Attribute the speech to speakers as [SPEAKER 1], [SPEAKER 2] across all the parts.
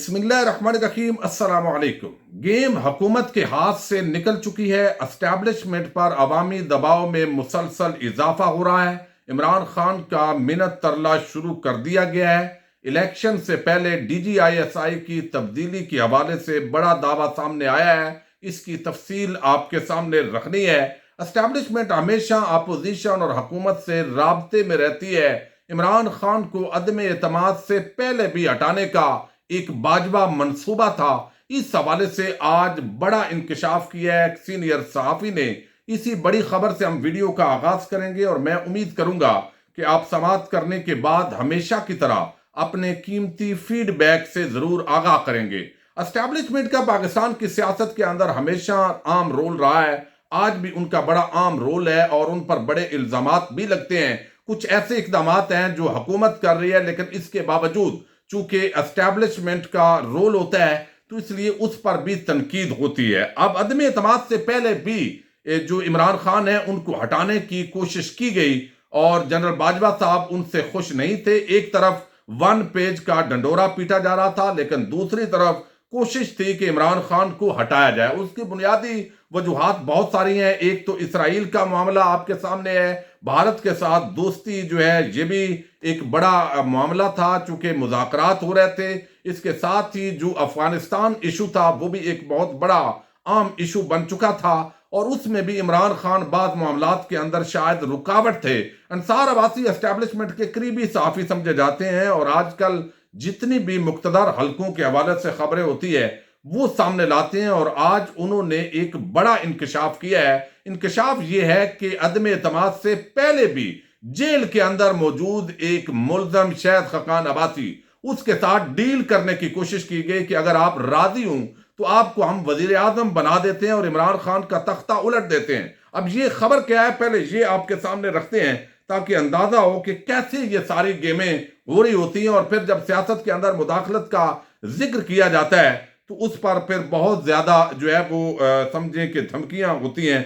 [SPEAKER 1] بسم اللہ الرحمن الرحیم، السلام علیکم۔ گیم حکومت کے ہاتھ سے نکل چکی ہے۔ اسٹیبلشمنٹ پر عوامی دباؤ میں مسلسل اضافہ ہو رہا ہے۔ عمران خان کا منت ترلا شروع کر دیا گیا ہے۔ الیکشن سے پہلے ڈی جی آئی ایس آئی کی تبدیلی کے حوالے سے بڑا دعویٰ سامنے آیا ہے۔ اس کی تفصیل آپ کے سامنے رکھنی ہے۔ اسٹیبلشمنٹ ہمیشہ اپوزیشن اور حکومت سے رابطے میں رہتی ہے۔ عمران خان کو عدم اعتماد سے پہلے بھی ہٹانے کا ایک باجوہ منصوبہ تھا۔ اس حوالے سے آج بڑا انکشاف کیا ہے ایک سینئر صحافی نے۔ اسی بڑی خبر سے ہم ویڈیو کا آغاز کریں گے اور میں امید کروں گا کہ آپ سماعت کرنے کے بعد ہمیشہ کی طرح اپنے قیمتی فیڈ بیک سے ضرور آگاہ کریں گے۔ اسٹیبلشمنٹ کا پاکستان کی سیاست کے اندر ہمیشہ عام رول رہا ہے، آج بھی ان کا بڑا عام رول ہے اور ان پر بڑے الزامات بھی لگتے ہیں۔ کچھ ایسے اقدامات ہیں جو حکومت کر رہی ہے، لیکن اس کے باوجود چونکہ اسٹیبلشمنٹ کا رول ہوتا ہے تو اس لیے اس پر بھی تنقید ہوتی ہے۔ اب عدم اعتماد سے پہلے بھی جو عمران خان ہیں ان کو ہٹانے کی کوشش کی گئی اور جنرل باجوہ صاحب ان سے خوش نہیں تھے۔ ایک طرف ون پیج کا ڈنڈورا پیٹا جا رہا تھا، لیکن دوسری طرف کوشش تھی کہ عمران خان کو ہٹایا جائے۔ اس کی بنیادی وجوہات بہت ساری ہیں۔ ایک تو اسرائیل کا معاملہ آپ کے سامنے ہے، بھارت کے ساتھ دوستی جو ہے یہ بھی ایک بڑا معاملہ تھا چونکہ مذاکرات ہو رہے تھے۔ اس کے ساتھ ہی جو افغانستان ایشو تھا وہ بھی ایک بہت بڑا عام ایشو بن چکا تھا اور اس میں بھی عمران خان بعض معاملات کے اندر شاید رکاوٹ تھے۔ انصار عباسی اسٹیبلشمنٹ کے قریبی صحافی سمجھے جاتے ہیں اور آج کل جتنی بھی مقتدر حلقوں کے حوالے سے خبریں ہوتی ہے وہ سامنے لاتے ہیں اور آج انہوں نے ایک بڑا انکشاف کیا ہے۔ انکشاف یہ ہے کہ عدم اعتماد سے پہلے بھی جیل کے اندر موجود ایک ملزم شہد خاقان عباسی، اس کے ساتھ ڈیل کرنے کی کوشش کی گئی کہ اگر آپ راضی ہوں تو آپ کو ہم وزیر اعظم بنا دیتے ہیں اور عمران خان کا تختہ الٹ دیتے ہیں۔ اب یہ خبر کیا ہے، پہلے یہ آپ کے سامنے رکھتے ہیں تاکہ اندازہ ہو کہ کیسے یہ ساری گیمیں ہو رہی ہوتی ہیں اور پھر جب سیاست کے اندر مداخلت کا ذکر کیا جاتا ہے تو اس پر پھر بہت زیادہ جو ہے وہ سمجھیں کہ دھمکیاں ہوتی ہیں۔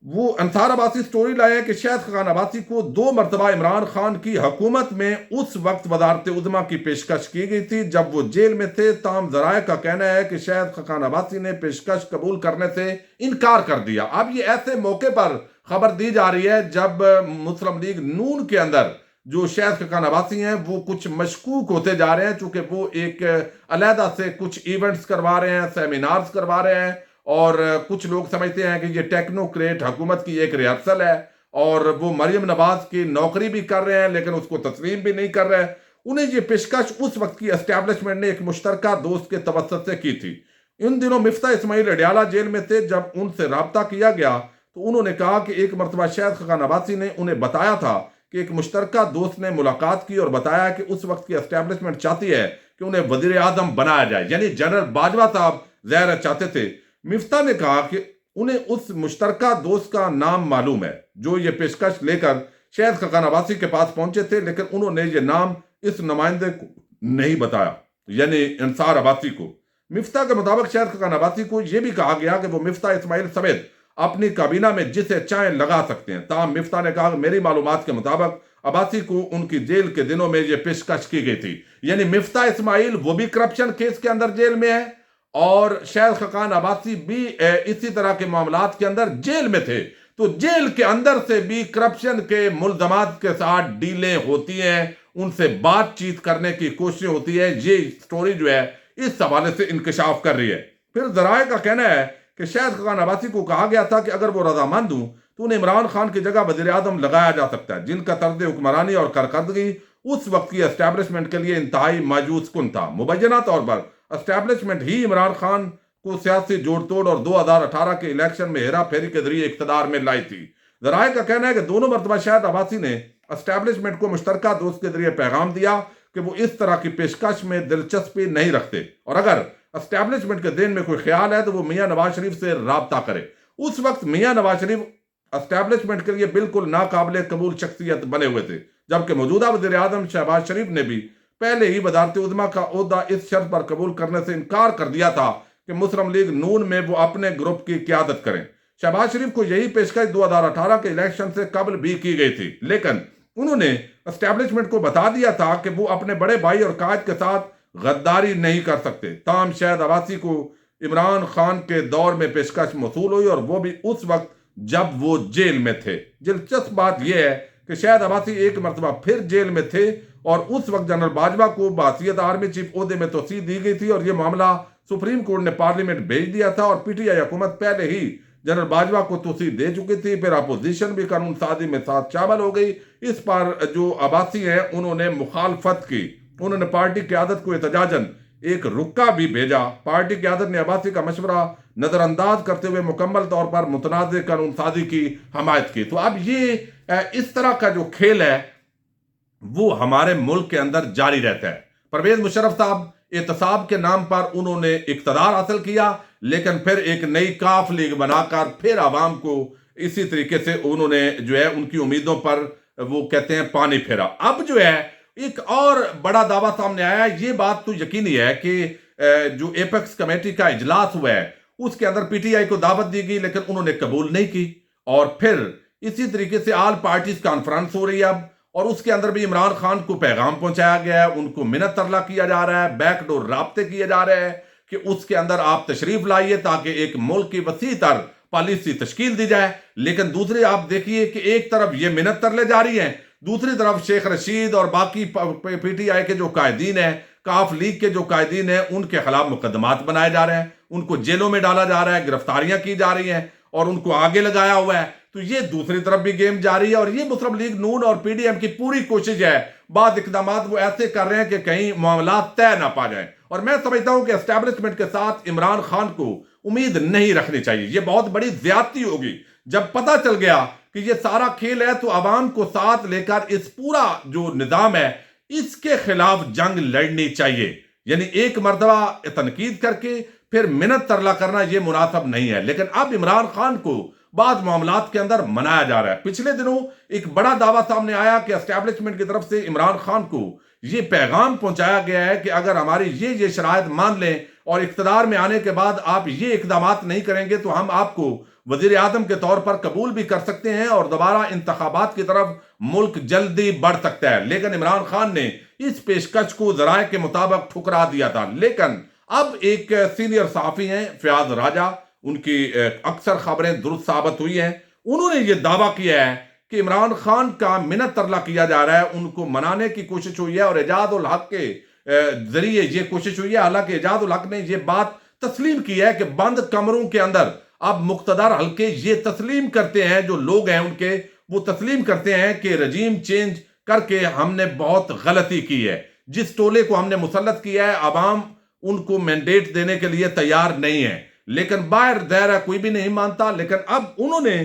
[SPEAKER 1] وہ انصار عباسی سٹوری لائے کہ شہد خاقان عباسی کو 2 مرتبہ عمران خان کی حکومت میں اس وقت وزارت عظمیٰ کی پیشکش کی گئی تھی جب وہ جیل میں تھے، تاہم ذرائع کا کہنا ہے کہ شہد خاقان عباسی نے پیشکش قبول کرنے سے انکار کر دیا۔ اب یہ ایسے موقع پر خبر دی جا رہی ہے جب مسلم لیگ نون کے اندر جو شہد خاقان عباسی ہیں وہ کچھ مشکوک ہوتے جا رہے ہیں، چونکہ وہ ایک علیحدہ سے کچھ ایونٹس کروا رہے ہیں، سیمینارز کروا رہے ہیں اور کچھ لوگ سمجھتے ہیں کہ یہ ٹیکنوکریٹ حکومت کی ایک ریہرسل ہے اور وہ مریم نواز کی نوکری بھی کر رہے ہیں لیکن اس کو تسلیم بھی نہیں کر رہے ہیں۔ انہیں یہ پیشکش اس وقت کی اسٹیبلشمنٹ نے ایک مشترکہ دوست کے توسط سے کی تھی۔ ان دنوں مفتاح اسماعیل اڈیالہ جیل میں تھے۔ جب ان سے رابطہ کیا گیا تو انہوں نے کہا کہ ایک مرتبہ شہد خاقان عباسی نے انہیں بتایا تھا کہ ایک مشترکہ دوست نے ملاقات کی اور بتایا کہ اس وقت کی اسٹیبلشمنٹ چاہتی ہے کہ انہیں وزیر اعظم بنایا جائے، یعنی جنرل باجوہ صاحب ظاہر چاہتے تھے۔ مفتاح نے کہا کہ انہیں اس مشترکہ دوست کا نام معلوم ہے جو یہ پیشکش لے کر شہد خاقان عباسی کے پاس پہنچے تھے، لیکن انہوں نے یہ نام اس نمائندے کو نہیں بتایا، یعنی انصار عباسی کو۔ مفتاح کے مطابق شہد خاقان عباسی کو یہ بھی کہا گیا کہ وہ مفتاح اسماعیل سمیت اپنی کابینہ میں جسے چاہیں لگا سکتے ہیں، تاہم مفتاح نے کہا کہ میری معلومات کے مطابق عباسی کو ان کی جیل کے دنوں میں یہ پیشکش کی گئی تھی۔ یعنی مفتاح اسماعیل وہ بھی کرپشن کیس کے اندر جیل میں ہے اور شہد خاقان عباسی بھی اسی طرح کے معاملات کے اندر جیل میں تھے، تو جیل کے اندر سے بھی کرپشن کے ملزمات کے ساتھ ڈیلیں ہوتی ہیں، ان سے بات چیت کرنے کی کوشش ہوتی ہے۔ یہ سٹوری جو ہے اس حوالے سے انکشاف کر رہی ہے۔ پھر ذرائع کا کہنا ہے کہ شہد خاقان عباسی کو کہا گیا تھا کہ اگر وہ رضامند ہوں تو انہیں عمران خان کی جگہ وزیر اعظم لگایا جا سکتا ہے، جن کا طرز حکمرانی اور کارکردگی اس وقت کی اسٹیبلشمنٹ کے لیے انتہائی مایوس کن تھا۔ مبینہ طور پر اسٹیبلشمنٹ ہی عمران خان کو سیاسی جوڑ توڑ اور 2018 کے الیکشن میں ہیرا پھیری کے ذریعے اقتدار میں لائی تھی۔ ذرائع کا کہنا ہے کہ دونوں مرتبہ شہد عباسی نے اسٹیبلشمنٹ کو مشترکہ دوست کے ذریعے پیغام دیا کہ وہ اس طرح کی پیشکش میں دلچسپی نہیں رکھتے اور اگر اسٹیبلشمنٹ کے ذہن میں کوئی خیال ہے تو وہ میاں نواز شریف سے رابطہ کرے۔ اس وقت میاں نواز شریف اسٹیبلشمنٹ کے لیے بالکل ناقابل قبول شخصیت بنے ہوئے تھے، جبکہ موجودہ وزیر اعظم شہباز شریف نے بھی پہلے ہی وزارت عظمیٰ کا عہدہ اس شرط پر قبول کرنے سے انکار کر دیا تھا کہ مسلم لیگ نون میں وہ اپنے گروپ کی قیادت کریں۔ شہباز شریف کو یہی پیشکش 2018 کے الیکشن سے قبل بھی کی گئی تھی، لیکن انہوں نے اسٹیبلشمنٹ کو بتا دیا تھا کہ وہ اپنے بڑے بھائی اور قائد کے ساتھ غداری نہیں کر سکتے۔ تاہم شاہد عباسی کو عمران خان کے دور میں پیشکش موصول ہوئی، اور وہ بھی اس وقت جب وہ جیل میں تھے۔ دلچسپ بات یہ ہے کہ شاہد عباسی ایک مرتبہ پھر جیل میں تھے، اور اس وقت جنرل باجوہ کو بحیثیت آرمی چیف عہدے میں توسیع دی گئی تھی، اور یہ معاملہ سپریم کورٹ نے پارلیمنٹ بھیج دیا تھا، اور پی ٹی آئی حکومت پہلے ہی جنرل باجوہ کو توسیع دے چکی تھی۔ پھر اپوزیشن بھی قانون سازی میں ساتھ شامل ہو گئی۔ اس پر جو عباسی ہیں انہوں نے مخالفت کی، انہوں نے پارٹی قیادت کو احتجاجاً ایک رکا بھی بھیجا۔ پارٹی قیادت نے عباسی کا مشورہ نظر انداز کرتے ہوئے مکمل طور پر متنازع قانون سازی کی حمایت کی۔ تو اب یہ اس طرح کا جو کھیل ہے وہ ہمارے ملک کے اندر جاری رہتا ہے۔ پرویز مشرف صاحب احتساب کے نام پر انہوں نے اقتدار حاصل کیا، لیکن پھر ایک نئی کاف لیگ بنا کر پھر عوام کو اسی طریقے سے انہوں نے جو ہے ان کی امیدوں پر وہ کہتے ہیں پانی پھیرا۔ اب جو ہے ایک اور بڑا دعویٰ سامنے آیا ہے۔ یہ بات تو یقینی ہے کہ جو ایپیکس کمیٹی کا اجلاس ہوا ہے اس کے اندر پی ٹی آئی کو دعوت دی گئی، لیکن انہوں نے قبول نہیں کی، اور پھر اسی طریقے سے آل پارٹیز کانفرنس ہو رہی ہے اب، اور اس کے اندر بھی عمران خان کو پیغام پہنچایا گیا ہے، ان کو منت ترلا کیا جا رہا ہے، بیک ڈور رابطے کیے جا رہے ہیں کہ اس کے اندر آپ تشریف لائیے تاکہ ایک ملک کی وسیع تر پالیسی تشکیل دی جائے۔ لیکن دوسرے آپ دیکھیے کہ ایک طرف یہ منت ترلے جاری ہیں، دوسری طرف شیخ رشید اور باقی پی ٹی آئی کے جو قائدین ہیں، کاف لیگ کے جو قائدین ہیں، ان کے خلاف مقدمات بنائے جا رہے ہیں، ان کو جیلوں میں ڈالا جا رہا ہے، گرفتاریاں کی جا رہی ہیں، اور ان کو آگے لگایا ہوا ہے۔ تو یہ دوسری طرف بھی گیم جاری ہے، اور یہ مسلم لیگ نون اور پی ڈی ایم کی پوری کوشش ہے۔ بعض اقدامات وہ ایسے کر رہے ہیں کہ کہیں معاملات طے نہ پا جائیں، اور میں سمجھتا ہوں کہ اسٹیبلشمنٹ کے ساتھ عمران خان کو امید نہیں رکھنی چاہیے۔ یہ بہت بڑی زیادتی ہوگی جب پتہ چل گیا کہ یہ سارا کھیل ہے، تو عوام کو ساتھ لے کر اس پورا جو نظام ہے اس کے خلاف جنگ لڑنی چاہیے۔ یعنی ایک مرتبہ تنقید کر کے پھر منت ترلا کرنا یہ مناسب نہیں ہے۔ لیکن اب عمران خان کو بعض معاملات کے اندر منایا جا رہا ہے۔ پچھلے دنوں ایک بڑا دعویٰ سامنے آیا کہ اسٹیبلشمنٹ کی طرف سے عمران خان کو یہ پیغام پہنچایا گیا ہے کہ اگر ہماری یہ شرائط مان لیں اور اقتدار میں آنے کے بعد آپ یہ اقدامات نہیں کریں گے تو ہم آپ کو وزیر اعظم کے طور پر قبول بھی کر سکتے ہیں، اور دوبارہ انتخابات کی طرف ملک جلدی بڑھ سکتا ہے۔ لیکن عمران خان نے اس پیشکش کو ذرائع کے مطابق ٹھکرا دیا تھا۔ لیکن اب ایک سینئر صحافی ہیں فیاض راجہ، ان کی اکثر خبریں درست ثابت ہوئی ہیں، انہوں نے یہ دعویٰ کیا ہے کہ عمران خان کا منت ترلا کیا جا رہا ہے، ان کو منانے کی کوشش ہوئی ہے، اور اعجاز الحق کے ذریعے یہ کوشش ہوئی ہے۔ حالانکہ اعجاز الحق نے یہ بات تسلیم کی ہے کہ بند کمروں کے اندر اب مقتدر حلقے یہ تسلیم کرتے ہیں، جو لوگ ہیں ان کے وہ تسلیم کرتے ہیں کہ رجیم چینج کر کے ہم نے بہت غلطی کی ہے، جس ٹولے کو ہم نے مسلط کیا ہے عوام ان کو مینڈیٹ دینے کے لیے تیار نہیں ہے۔ لیکن باہر دائرہ کوئی بھی نہیں مانتا۔ لیکن اب انہوں نے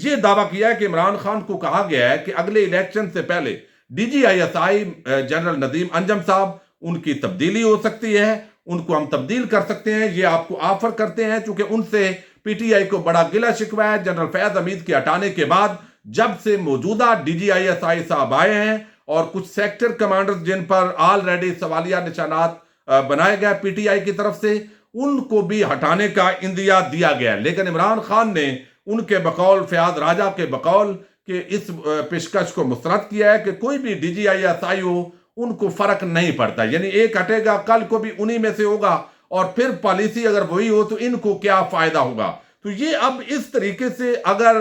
[SPEAKER 1] یہ دعویٰ کیا ہے کہ عمران خان کو کہا گیا ہے کہ اگلے الیکشن سے پہلے D G I S I general Nadeem Anjum صاحب، ان کی تبدیلی ہو سکتی ہے، ان کو ہم تبدیل کر سکتے ہیں، یہ آپ کو آفر کرتے ہیں، چونکہ ان سے پی ٹی آئی کو بڑا گلہ شکوہ ہے جنرل فیاض حمید کے ہٹانے کے بعد، جب سے موجودہ ڈی جی آئی ایس آئی صاحب آئے ہیں، اور کچھ سیکٹر کمانڈرز جن پر آلریڈی سوالیہ نشانات بنائے گئے پی ٹی آئی کی طرف سے، ان کو بھی ہٹانے کا اندیا دیا گیا۔ لیکن عمران خان نے ان کے بقول، فیاض راجہ کے بقول، کہ اس پیشکش کو مسترد کیا ہے کہ کوئی بھی ڈی جی آئی ایس آئی ہو ان کو فرق نہیں پڑتا، یعنی ایک ہٹے گا کل کو بھی انہی میں سے ہوگا، اور پھر پالیسی اگر وہی ہو تو ان کو کیا فائدہ ہوگا۔ تو یہ اب اس طریقے سے اگر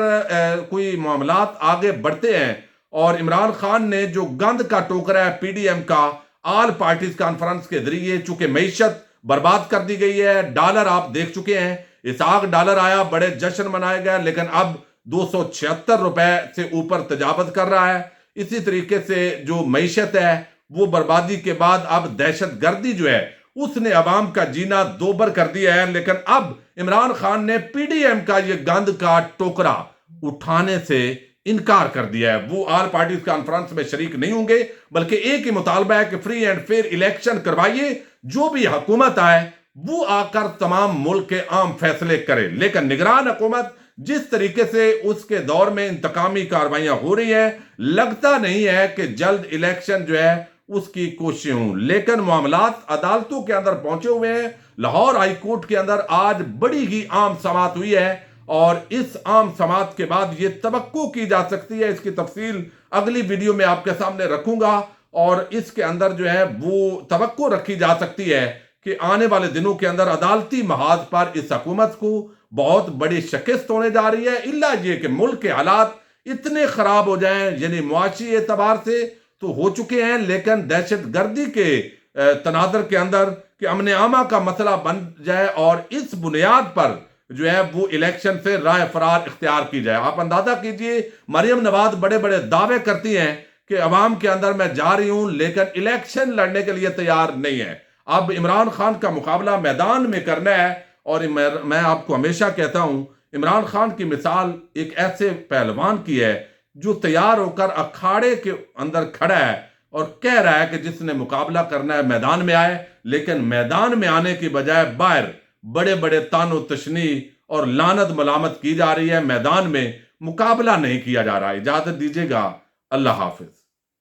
[SPEAKER 1] کوئی معاملات آگے بڑھتے ہیں، اور عمران خان نے جو گند کا ٹوکرا ہے پی ڈی ایم کا آل پارٹیز کانفرنس کے ذریعے، چونکہ معیشت برباد کر دی گئی ہے، ڈالر آپ دیکھ چکے ہیں، اسحاق ڈالر آیا، بڑے جشن منائے گئے، لیکن اب 276 روپے سے اوپر تجاوز کر رہا ہے۔ اسی طریقے سے جو معیشت ہے وہ بربادی کے بعد اب دہشت گردی جو ہے اس نے عوام کا جینا دوبر کر دیا ہے۔ لیکن اب عمران خان نے پی ڈی ایم کا یہ گند کا ٹوکرا اٹھانے سے انکار کر دیا ہے۔ وہ آل پارٹیز کانفرنس میں شریک نہیں ہوں گے، بلکہ ایک ہی مطالبہ ہے کہ فری اینڈ فیئر الیکشن کروائیے، جو بھی حکومت آئے وہ آ کر تمام ملک کے عام فیصلے کرے۔ لیکن نگران حکومت جس طریقے سے اس کے دور میں انتقامی کاروائیاں ہو رہی ہیں، لگتا نہیں ہے کہ جلد الیکشن جو ہے اس کی کوششیں ہوں۔ لیکن معاملات عدالتوں کے اندر پہنچے ہوئے ہیں۔ لاہور ہائی کورٹ کے اندر آج بڑی ہی عام سماعت ہوئی ہے، اور اس عام سماعت کے بعد یہ توقع کی جا سکتی ہے، اس کی تفصیل اگلی ویڈیو میں آپ کے سامنے رکھوں گا، اور اس کے اندر جو ہے وہ توقع رکھی جا سکتی ہے کہ آنے والے دنوں کے اندر عدالتی محاذ پر اس حکومت کو بہت بڑی شکست ہونے جا رہی ہے، الا یہ کہ ملک کے حالات اتنے خراب ہو جائیں، یعنی معاشی اعتبار سے تو ہو چکے ہیں، لیکن دہشت گردی کے تناظر کے اندر کہ امن عامہ کا مسئلہ بن جائے اور اس بنیاد پر جو ہے وہ الیکشن سے راہ فرار اختیار کی جائے۔ آپ اندازہ کیجئے، مریم نواز بڑے بڑے دعوے کرتی ہیں کہ عوام کے اندر میں جا رہی ہوں، لیکن الیکشن لڑنے کے لیے تیار نہیں ہے۔ اب عمران خان کا مقابلہ میدان میں کرنا ہے، اور میں آپ کو ہمیشہ کہتا ہوں، عمران خان کی مثال ایک ایسے پہلوان کی ہے جو تیار ہو کر اکھاڑے کے اندر کھڑا ہے اور کہہ رہا ہے کہ جس نے مقابلہ کرنا ہے میدان میں آئے، لیکن میدان میں آنے کی بجائے باہر بڑے بڑے طعن و تشنیع اور لعنت ملامت کی جا رہی ہے، میدان میں مقابلہ نہیں کیا جا رہا ہے۔ اجازت دیجیے گا، اللہ حافظ۔